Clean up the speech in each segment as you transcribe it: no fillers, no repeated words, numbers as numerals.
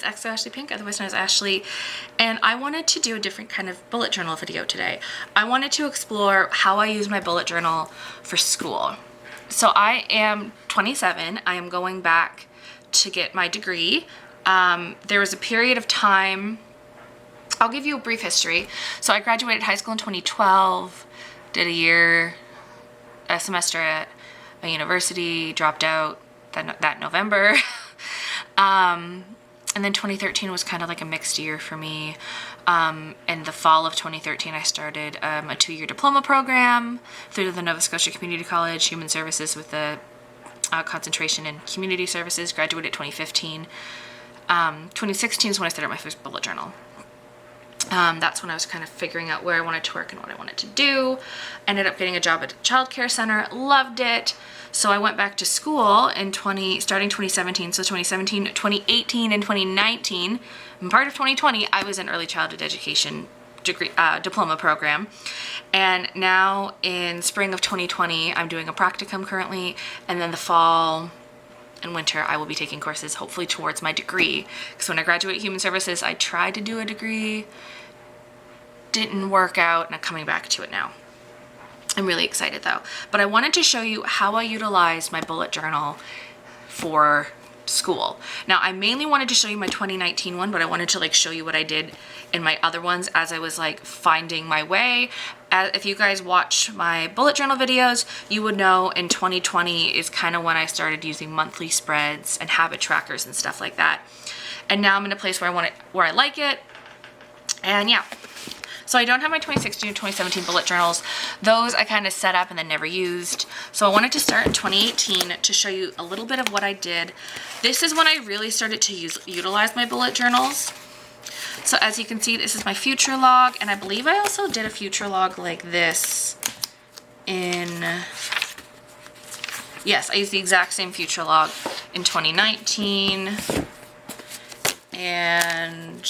it's XO Ashley Pink, otherwise known as Ashley, and I wanted to do a different kind of bullet journal video today. I wanted to explore how I use my bullet journal for school. So I am 27. I am going back to get my degree. There was a period of time, I'll give you a brief history. So I graduated high school in 2012, did a semester at a university, dropped out that November. And then 2013 was kind of like a mixed year for me. In the fall of 2013, I started a 2-year diploma program through the Nova Scotia Community College, Human Services with a concentration in community services, graduated 2015. 2016 is when I started my first bullet journal. That's when I was kind of figuring out where I wanted to work and what I wanted to do. Ended up getting a job at a childcare center, loved it. So I went back to school in starting 2017. So 2017, 2018, and 2019, and part of 2020, I was in early childhood education degree, diploma program. And now in spring of 2020, I'm doing a practicum currently. And then the fall and winter, I will be taking courses hopefully towards my degree. Because when I graduated Human Services, I tried to do a degree, didn't work out, and I'm coming back to it now. I'm really excited though. But I wanted to show you how I utilize my bullet journal for school. Now, I mainly wanted to show you my 2019 one, but I wanted to like show you what I did in my other ones as I was like finding my way. If you guys watch my bullet journal videos, you would know in 2020 is kind of when I started using monthly spreads and habit trackers and stuff like that. And now I'm in a place where I like it. And yeah. So I don't have my 2016 or 2017 bullet journals. Those I kind of set up and then never used. So I wanted to start in 2018 to show you a little bit of what I did. This is when I really started to utilize my bullet journals. So as you can see, this is my future log, and I believe I also did a future log like this yes, I used the exact same future log in 2019. And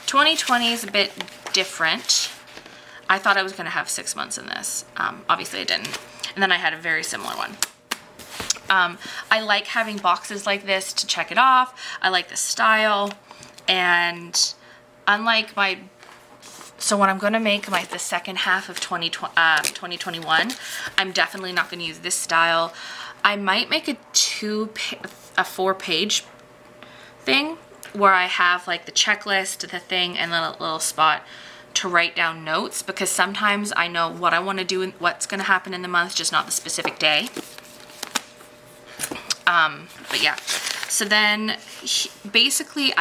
2020 is a bit different. I thought I was going to have 6 months in this. Obviously I didn't. And then I had a very similar one. I like having boxes like this to check it off. I like the style. And unlike so when I'm going to make the second half of 2021, I'm definitely not going to use this style. I might make a 4-page thing where I have like the checklist, the thing, and then a little spot to write down notes, because sometimes I know what I want to do and what's going to happen in the month, just not the specific day. But yeah, so then basically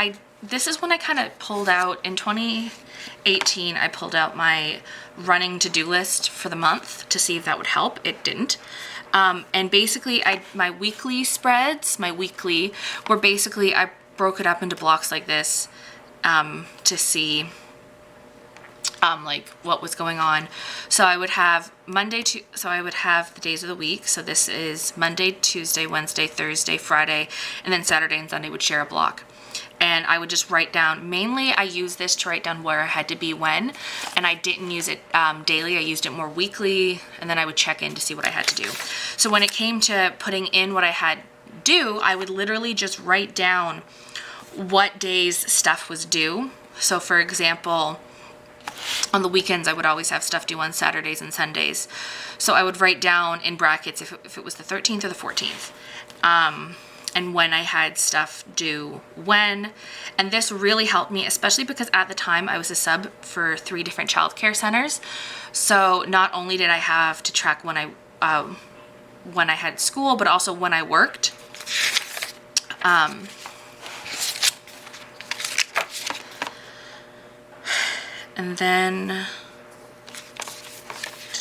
this is when I kind of pulled out in 2018, I pulled out my running to-do list for the month to see if that would help. It didn't. And basically my weekly spreads, were basically, I broke it up into blocks like this to see like what was going on. So I would have I would have the days of the week. So this is Monday, Tuesday, Wednesday, Thursday, Friday, and then Saturday and Sunday would share a block. And I would just write down, mainly I used this to write down where I had to be when, and I didn't use it daily. I used it more weekly, and then I would check in to see what I had to do. So when it came to putting in what I had due, I would literally just write down what days stuff was due. So for example, on the weekends, I would always have stuff due on Saturdays and Sundays. So I would write down in brackets if it was the 13th or the 14th. And when I had stuff due when. And this really helped me, especially because at the time I was a sub for 3 different childcare centers. So not only did I have to track when I had school, but also when I worked. And then, did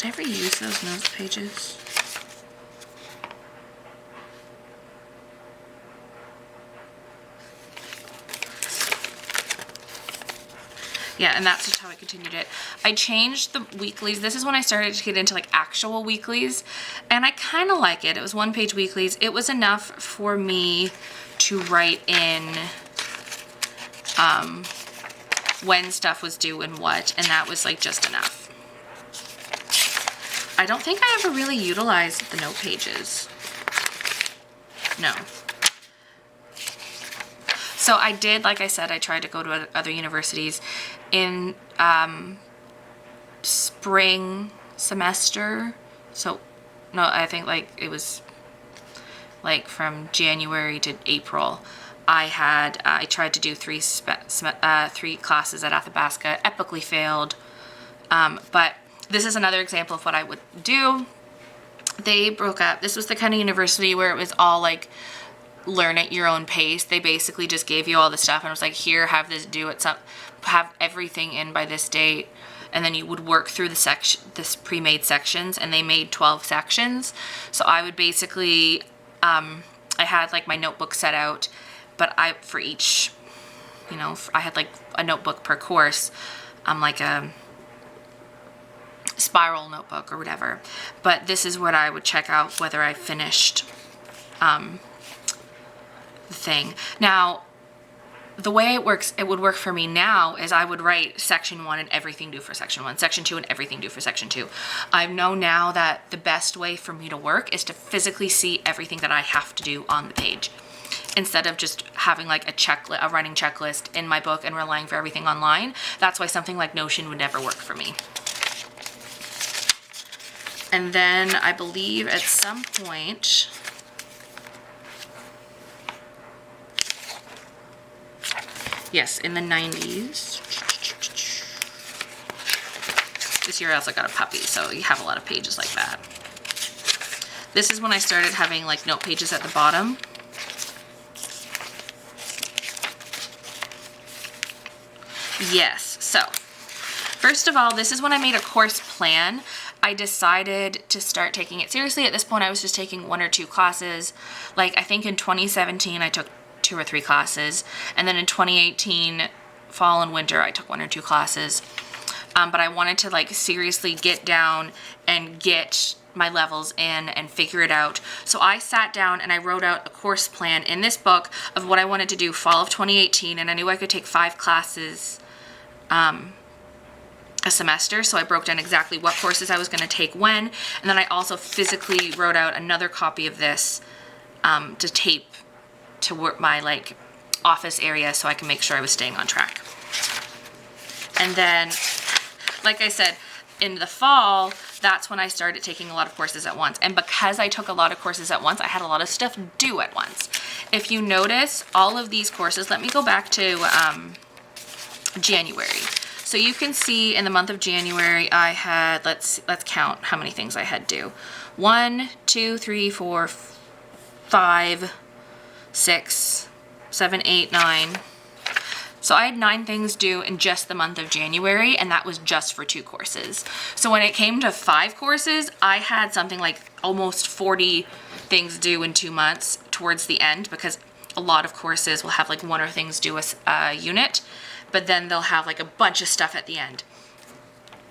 I ever use those notes pages? Yeah, and that's just how I continued it. I changed the weeklies. This is when I started to get into like actual weeklies, and I kind of like it. It was 1-page weeklies. It was enough for me to write in when stuff was due and what, and that was like just enough. I don't think I ever really utilized the note pages. No. So I did, like I said, I tried to go to other universities in spring semester. So no, I think like it was like from January to April. I tried to do three classes at Athabasca, epically failed. But this is another example of what I would do. They broke up. This was the kind of university where it was all like learn at your own pace. They basically just gave you all the stuff and was like, here, have this due at have everything in by this date. And then you would work through this pre-made sections, and they made 12 sections. So I would basically, I had like my notebook set out, but for each, I had like a notebook per course, like a spiral notebook or whatever. But this is what I would check out, whether I finished the thing. Now, the way it would work for me now is I would write section 1 and everything due for section 1, section 2 and everything due for section 2. I know now that the best way for me to work is to physically see everything that I have to do on the page, instead of just having like a running checklist in my book and relying for everything online. That's why something like Notion would never work for me. And then I believe at some point, yes, in the 90s. This year I also got a puppy, so you have a lot of pages like that. This is when I started having like note pages at the bottom. Yes, so first of all, this is when I made a course plan. I decided to start taking it seriously. At this point, I was just taking 1 or 2 classes. Like, I think in 2017, I took 2 or 3 classes. And then in 2018, fall and winter, I took 1 or 2 classes. But I wanted to, like, seriously get down and get my levels in and figure it out. So I sat down and I wrote out a course plan in this book of what I wanted to do fall of 2018. And I knew I could take 5 classes a semester, so I broke down exactly what courses I was going to take when, and then I also physically wrote out another copy of this to tape to work my like office area so I can make sure I was staying on track. And then, like I said, in the fall, that's when I started taking a lot of courses at once. And because I took a lot of courses at once, I had a lot of stuff due at once. If you notice, all of these courses, let me go back to January. So you can see in the month of January, I had, let's count how many things I had due. 1, 2, 3, 4, 5, 6, 7, 8, 9. So I had 9 things due in just the month of January, and that was just for 2 courses. So when it came to 5 courses, I had something like almost 40 things due in 2 months towards the end, because a lot of courses will have like 1 or things due a unit, but then they'll have like a bunch of stuff at the end.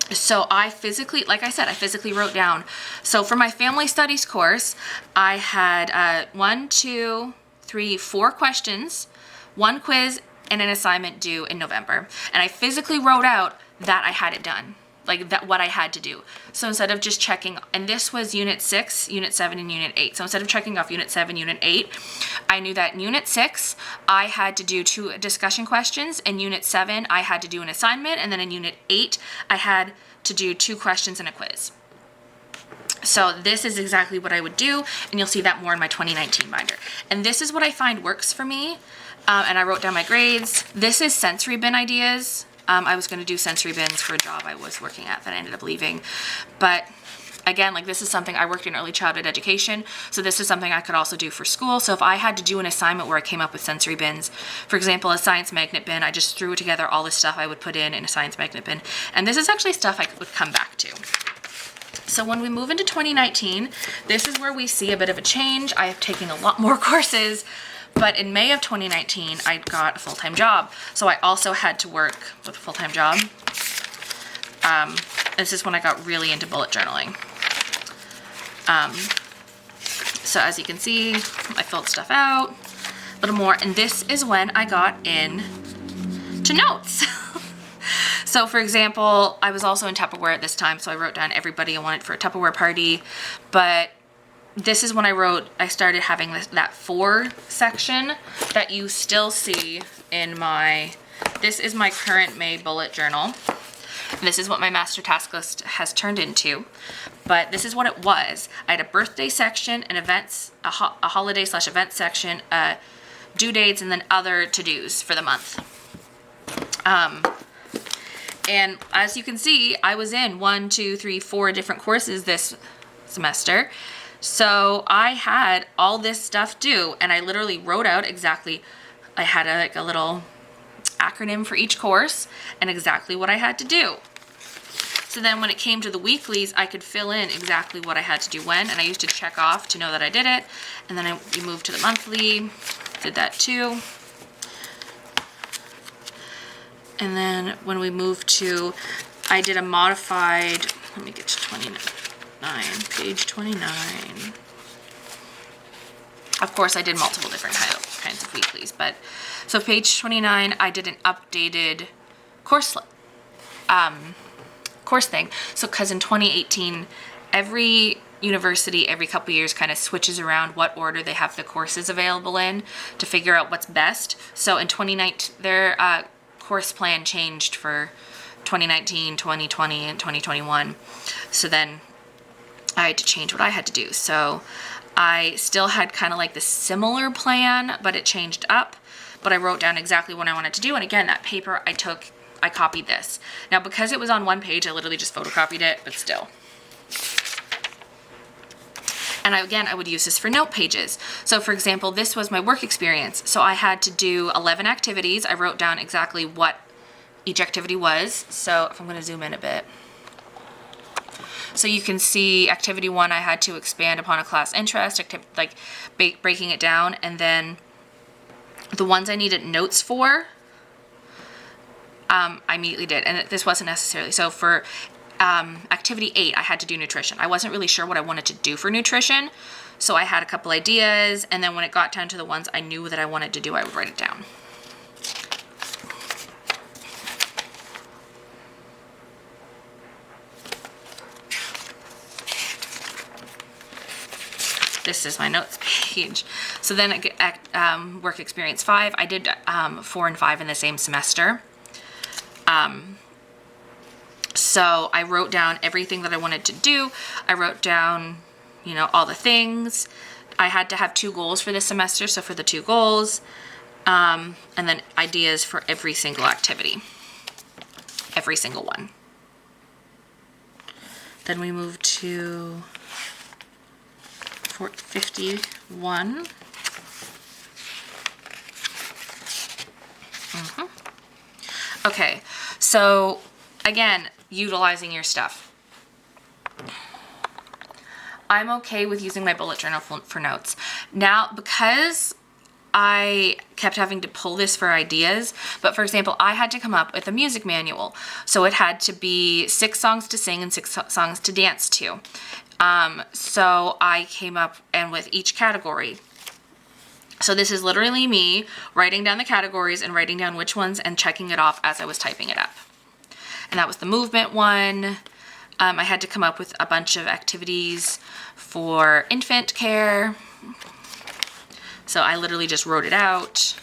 So I physically, like I said, I physically wrote down. So for my family studies course, I had 1, 2, 3, 4 questions, 1 quiz, and an assignment due in November. And I physically wrote out that I had it done, like that what I had to do. So instead of just checking, and this was Unit 6, Unit 7, and Unit 8. So instead of checking off Unit 7, Unit 8, I knew that in Unit 6, I had to do 2 discussion questions. In Unit 7, I had to do an assignment. And then in Unit 8, I had to do 2 questions and a quiz. So this is exactly what I would do, and you'll see that more in my 2019 binder. And this is what I find works for me. And I wrote down my grades. This is sensory bin ideas. I was going to do sensory bins for a job I was working at that I ended up leaving. But again, like this is something I worked in early childhood education. So this is something I could also do for school. So if I had to do an assignment where I came up with sensory bins, for example, a science magnet bin, I just threw together all the stuff I would put in a science magnet bin. And this is actually stuff I would come back to. So when we move into 2019, this is where we see a bit of a change. I have taken a lot more courses. But in May of 2019, I got a full-time job. So I also had to work with a full-time job. This is when I got really into bullet journaling. So as you can see, I filled stuff out a little more. And this is when I got in to notes. So for example, I was also in Tupperware at this time. So I wrote down everybody I wanted for a Tupperware party. But this is when I started having that 4 section that you still see in this is my current May bullet journal. This is what my master task list has turned into, but this is what it was. I had a birthday section, an events, a holiday/event section, due dates, and then other to-dos for the month. And as you can see, I was in 1, 2, 3, 4 different courses this semester. So I had all this stuff due, and I literally wrote out exactly, I had a little acronym for each course and exactly what I had to do. So then when it came to the weeklies, I could fill in exactly what I had to do when, and I used to check off to know that I did it. And then we moved to the monthly, did that too. And then when we moved to, I did a modified, let me get to 29, page 29. Of course, I did multiple different kinds of weeklies, but so page 29, I did an updated course thing. So because in 2018, every university every couple years kind of switches around what order they have the courses available in to figure out what's best. So in 2019, their course plan changed for 2019, 2020, and 2021. So then I had to change what I had to do. So I still had kind of like the similar plan, but it changed up. But I wrote down exactly what I wanted to do. And again, that paper I copied this. Now, because it was on one page, I literally just photocopied it, but still. And I would use this for note pages. So for example, this was my work experience. So I had to do 11 activities. I wrote down exactly what each activity was. So if I'm going to zoom in a bit. So you can see activity 1, I had to expand upon a class interest, breaking it down. And then the ones I needed notes for, I immediately did. And this wasn't necessarily. So for activity 8, I had to do nutrition. I wasn't really sure what I wanted to do for nutrition. So I had a couple ideas. And then when it got down to the ones I knew that I wanted to do, I would write it down. This is my notes page. So then work experience 5, I did 4 and 5 in the same semester. So I wrote down everything that I wanted to do. I wrote down, all the things. I had to have 2 goals for this semester. So for the 2 goals, and then ideas for every single activity, every single one. Then we move to 51. Okay, so again, utilizing your stuff. I'm okay with using my bullet journal for notes. Now, because I kept having to pull this for ideas, but for example, I had to come up with a music manual. So it had to be 6 songs to sing and 6 songs to dance to. So I came up and with each category. So this is literally me writing down the categories and writing down which ones and checking it off as I was typing it up. And that was the movement one. I had to come up with a bunch of activities for infant care. So I literally just wrote it out.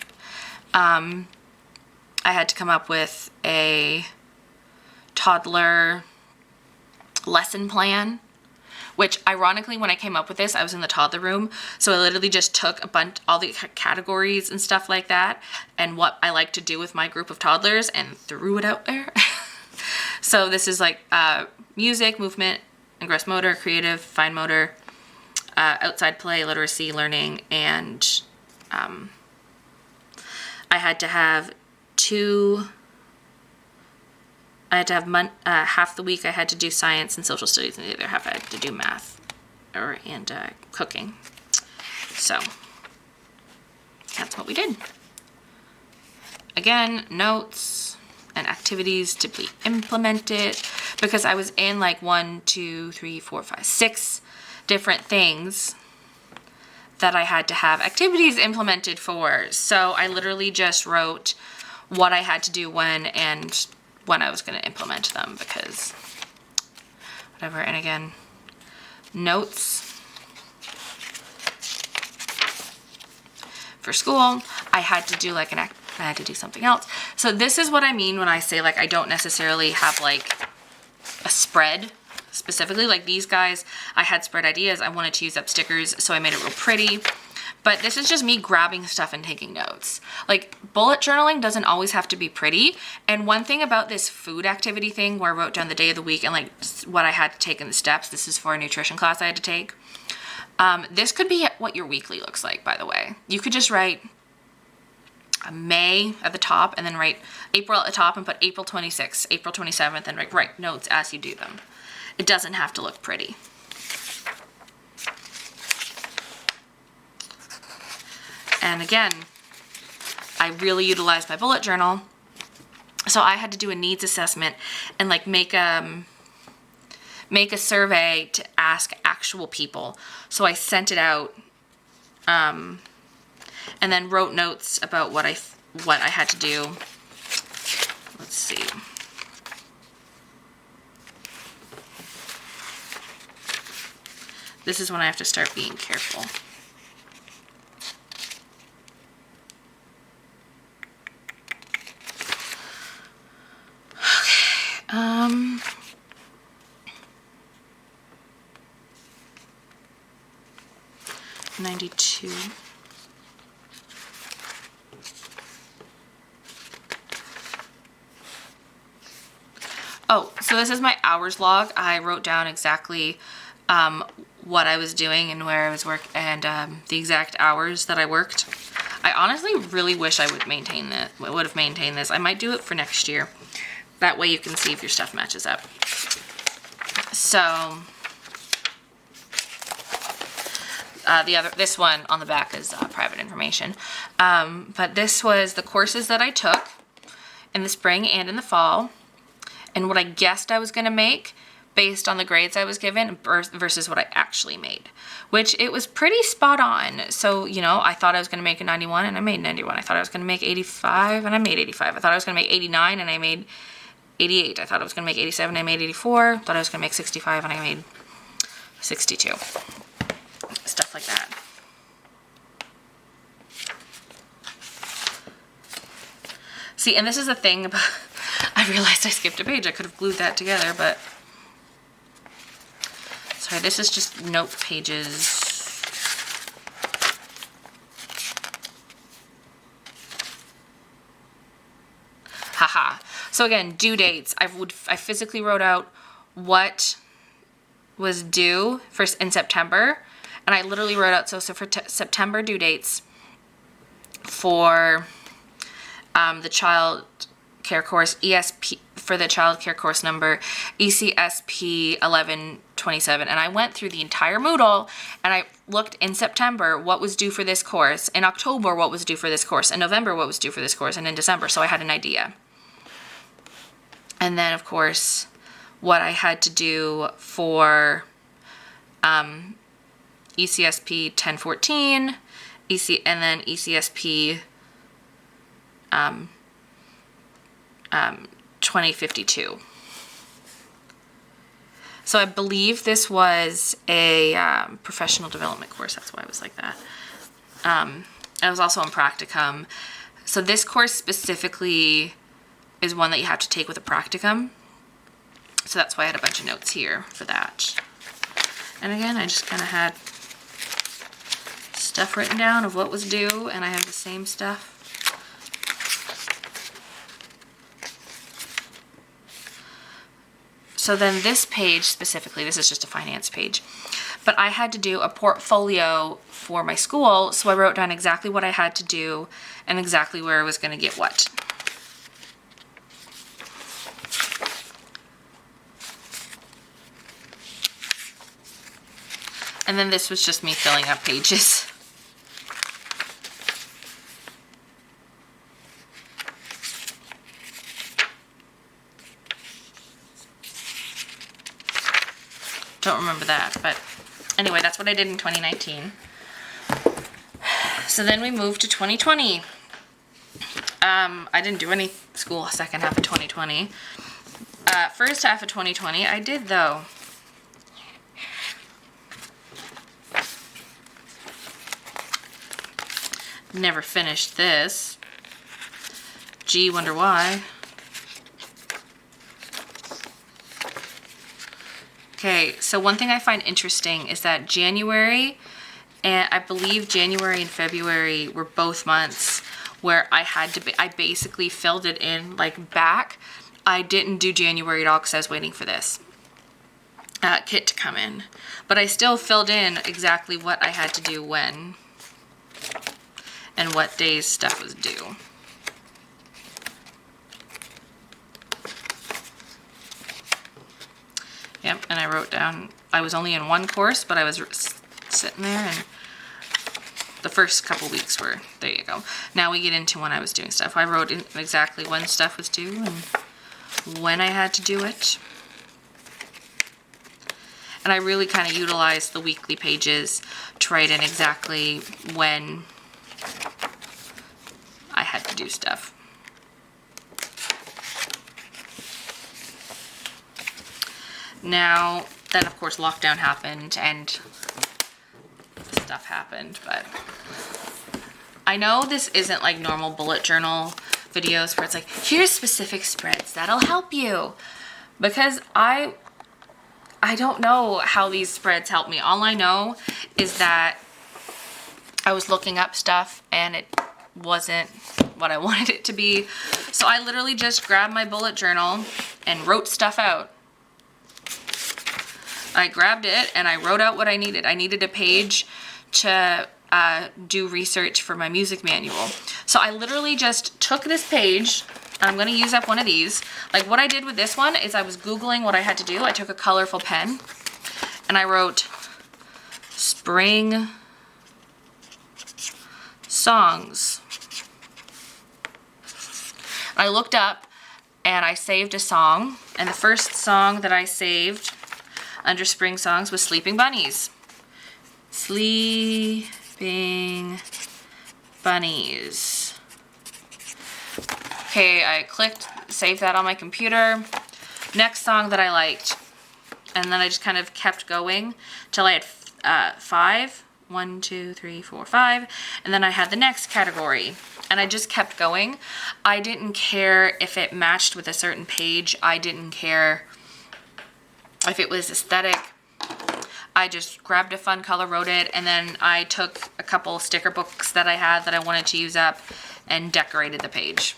I had to come up with a toddler lesson plan, which ironically, when I came up with this, I was in the toddler room. So I literally just took all the categories and stuff like that and what I like to do with my group of toddlers and threw it out there. So this is like music, movement, and gross motor, creative, fine motor, outside play, literacy, learning, and I had to have half the week I had to do science and social studies, and the other half I had to do math and cooking. So that's what we did. Again, notes and activities to be implemented, because I was in like 1, 2, 3, 4, 5, 6 different things that I had to have activities implemented for. So I literally just wrote what I had to do when and when I was going to implement them, because whatever. And again, notes. for school. I had to do like I had to do something else. So this is what I mean when I say like I don't necessarily have like a spread specifically. Like these guys, I had spread ideas. I wanted to use up stickers, so I made it real pretty. But this is just me grabbing stuff and taking notes. Like bullet journaling doesn't always have to be pretty. And one thing about this food activity thing where I wrote down the day of the week and like what I had to take in the steps, this is for a nutrition class I had to take. This could be what your weekly looks like, by the way. You could just write May at the top and then write April at the top and put April 26th, April 27th, and write notes as you do them. It doesn't have to look pretty. And again, I really utilized my bullet journal. So I had to do a needs assessment and like make a survey to ask actual people. So I sent it out and then wrote notes about what I had to do. Let's see. This is when I have to start being careful. Okay. 92. Oh, so this is my hours log. I wrote down exactly what I was doing and where I was working and the exact hours that I worked. I honestly really wish I would have maintained this. I might do it for next year. That way you can see if your stuff matches up. So this one on the back is private information. But this was the courses that I took in the spring and in the fall, and what I guessed I was going to make based on the grades I was given versus what I actually made, which it was pretty spot on. So, you know, I thought I was going to make a 91 and I made 91. I thought I was going to make 85 and I made 85. I thought I was going to make 89 and I made 88. I thought I was going to make 87 and I made 84. Thought I was going to make 65 and I made 62. Stuff like that. See, and this is the thing about, I realized I skipped a page. I could have glued that together, but sorry, this is just note pages. Haha. So again, due dates. I physically wrote out what was due in September, and I literally wrote out so for September due dates for the child care course ESP, for the child care course number ECSP 1127, and I went through the entire Moodle and I looked in September what was due for this course, in October what was due for this course, in November what was due for this course, and in December, so I had an idea. And then of course what I had to do for ECSP 1014, and then ECSP 2052. So I believe this was a professional development course. That's why I was like that. I was also in practicum. So this course specifically is one that you have to take with a practicum. So that's why I had a bunch of notes here for that. And again, I just kind of had stuff written down of what was due, and I have the same stuff. So then this page specifically, this is just a finance page, but I had to do a portfolio for my school, so I wrote down exactly what I had to do and exactly where I was going to get what. And then this was just me filling up pages. Don't remember that, but anyway, that's what I did in 2019. So then we moved to 2020. I didn't do any school second half of 2020. First half of 2020, I did though. Never finished this. Gee, wonder why. Okay, so one thing I find interesting is that January, and I believe January and February were both months where I basically filled it in like back. I didn't do January at all because I was waiting for this kit to come in. But I still filled in exactly what I had to do when and what days stuff was due. Yep, and I wrote down, I was only in one course, but I was sitting there, and the first couple weeks were, there you go. Now we get into when I was doing stuff. I wrote in exactly when stuff was due and when I had to do it. And I really kind of utilized the weekly pages to write in exactly when I had to do stuff. Now, then of course lockdown happened and stuff happened, but I know this isn't like normal bullet journal videos where it's like, here's specific spreads that'll help you, because I don't know how these spreads help me. All I know is that I was looking up stuff and it wasn't what I wanted it to be. So I literally just grabbed my bullet journal and wrote stuff out. I grabbed it and I wrote out what I needed. I needed a page to do research for my music manual. So I literally just took this page. I'm going to use up one of these. Like what I did with this one is I was Googling what I had to do. I took a colorful pen and I wrote spring songs. I looked up and I saved a song, and the first song that I saved under spring songs was Sleeping Bunnies. Sleeping Bunnies. Okay, I clicked, saved that on my computer. Next song that I liked. And then I just kind of kept going till I had 5. 1, 2, 3, 4, 5. And then I had the next category. And I just kept going. I didn't care if it matched with a certain page. I didn't care if it was aesthetic. I just grabbed a fun color, wrote it, and then I took a couple sticker books that I had that I wanted to use up and decorated the page.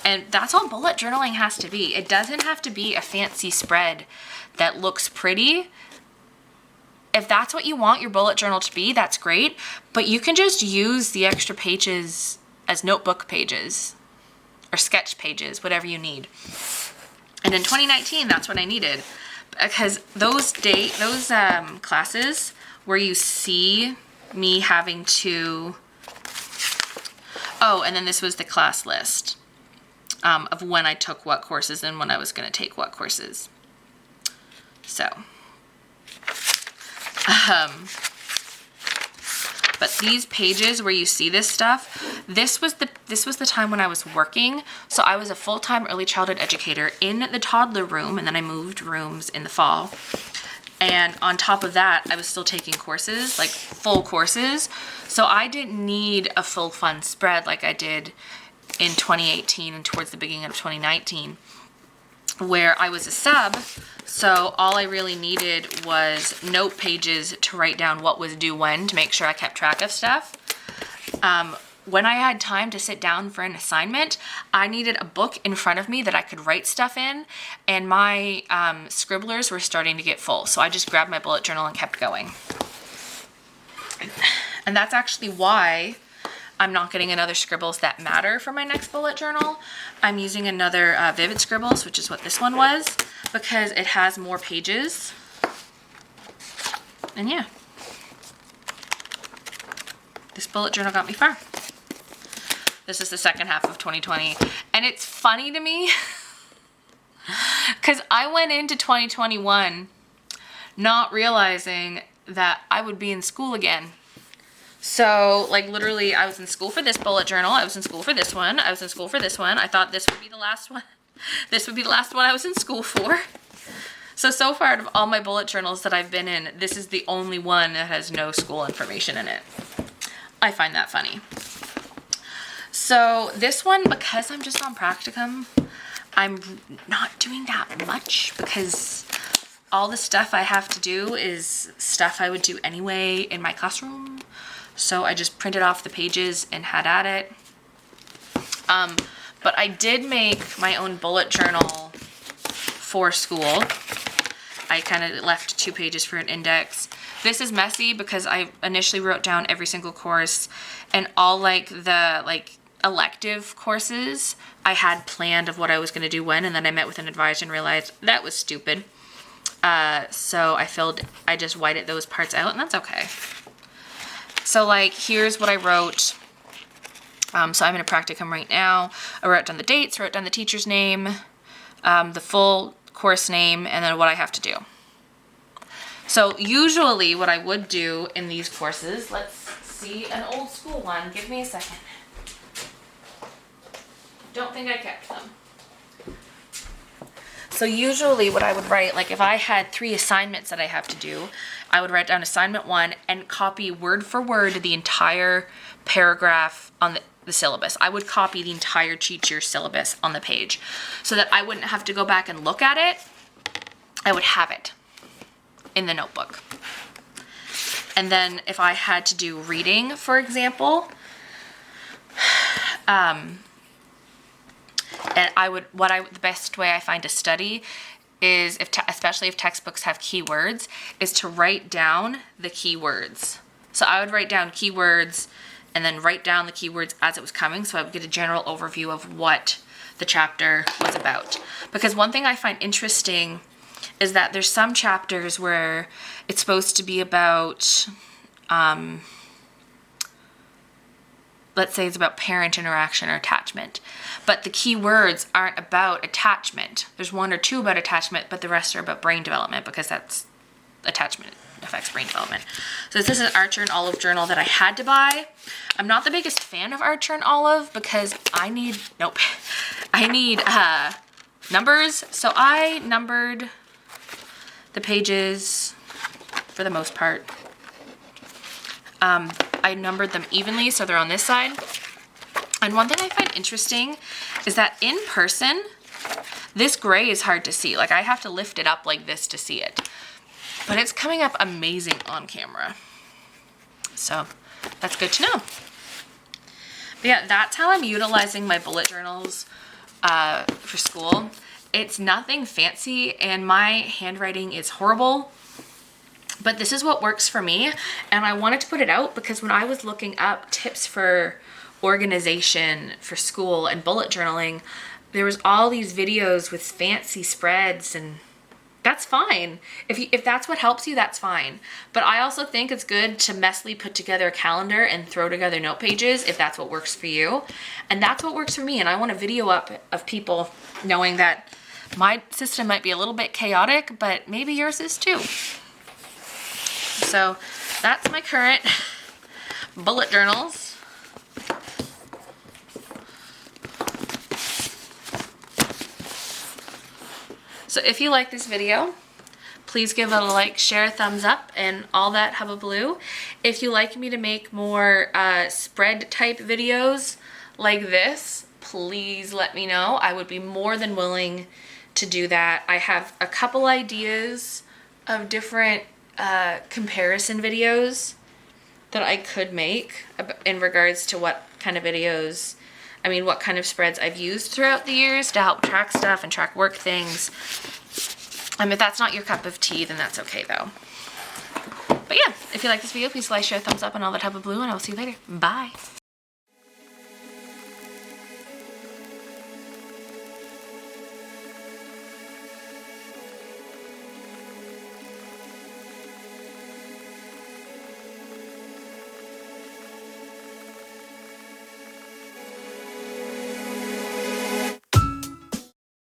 And that's all bullet journaling has to be. It doesn't have to be a fancy spread that looks pretty. If that's what you want your bullet journal to be, that's great. But you can just use the extra pages as notebook pages or sketch pages, whatever you need. And in 2019, that's what I needed. Because those classes where you see me having to, oh, and then this was the class list of when I took what courses and when I was going to take what courses. So, but these pages where you see this stuff, this was the time when I was working. So I was a full-time early childhood educator in the toddler room, and then I moved rooms in the fall. And on top of that, I was still taking courses, like full courses. So I didn't need a full fun spread like I did in 2018 and towards the beginning of 2019, where I was a sub. So all I really needed was note pages to write down what was due when, to make sure I kept track of stuff. When I had time to sit down for an assignment, I needed a book in front of me that I could write stuff in, and my scribblers were starting to get full. So I just grabbed my bullet journal and kept going. And that's actually why I'm not getting another Scribbles That Matter for my next bullet journal. I'm using another Vivid Scribbles, which is what this one was, because it has more pages. And yeah, this bullet journal got me far. This is the second half of 2020. And it's funny to me because I went into 2021 not realizing that I would be in school again. So, like, literally, I was in school for this bullet journal. I was in school for this one. I was in school for this one. I thought this would be the last one. This would be the last one I was in school for. So far, out of all my bullet journals that I've been in, this is the only one that has no school information in it. I find that funny. So this one, because I'm just on practicum, I'm not doing that much because all the stuff I have to do is stuff I would do anyway in my classroom. So I just printed off the pages and had at it. But I did make my own bullet journal for school. I kind of left 2 pages for an index. This is messy because I initially wrote down every single course, and all the elective courses I had planned of what I was going to do when, and then I met with an advisor and realized that was stupid. So I just whited those parts out, and that's okay. So like, here's what I wrote. So I'm in a practicum right now. I wrote down the dates, wrote down the teacher's name, the full course name, and then what I have to do. So usually what I would do in these courses, let's see an old school one. Give me a second. Don't think I kept them. So usually what I would write, like if I had 3 assignments that I have to do, I would write down assignment 1 and copy word for word the entire paragraph on the syllabus. I would copy the entire teacher's syllabus on the page so that I wouldn't have to go back and look at it. I would have it in the notebook. And then if I had to do reading, for example, and the best way I find to study is, especially if textbooks have keywords, is to write down the keywords. So I would write down keywords and then write down the keywords as it was coming, so I would get a general overview of what the chapter was about. Because one thing I find interesting is that there's some chapters where it's supposed to be about, let's say it's about parent interaction or attachment, but the key words aren't about attachment. There's 1 or 2 about attachment, but the rest are about brain development, because that's attachment affects brain development. So this is an Archer and Olive journal that I had to buy. I'm not the biggest fan of Archer and Olive because I need numbers. So I numbered the pages for the most part. I numbered them evenly, so they're on this side. And one thing I find interesting is that in person, this gray is hard to see. Like, I have to lift it up like this to see it. But it's coming up amazing on camera. So that's good to know. But yeah, that's how I'm utilizing my bullet journals for school. It's nothing fancy, and my handwriting is horrible. But this is what works for me, and I wanted to put it out because when I was looking up tips for organization for school and bullet journaling, there was all these videos with fancy spreads, and that's fine. If that's what helps you, that's fine. But I also think it's good to messily put together a calendar and throw together note pages if that's what works for you. And that's what works for me, and I want a video up of people knowing that my system might be a little bit chaotic, but maybe yours is too. So that's my current bullet journals. So if you like this video, please give it a like, share, a thumbs up, and all that hubbubaloo. If you like me to make more spread type videos like this, please let me know. I would be more than willing to do that. I have a couple ideas of different comparison videos that I could make in regards to what kind of videos, what kind of spreads I've used throughout the years to help track stuff and track work things. If that's not your cup of tea, then that's okay though. But yeah, if you like this video, please like, share, thumbs up, and all that type of blue, and I will see you later. Bye.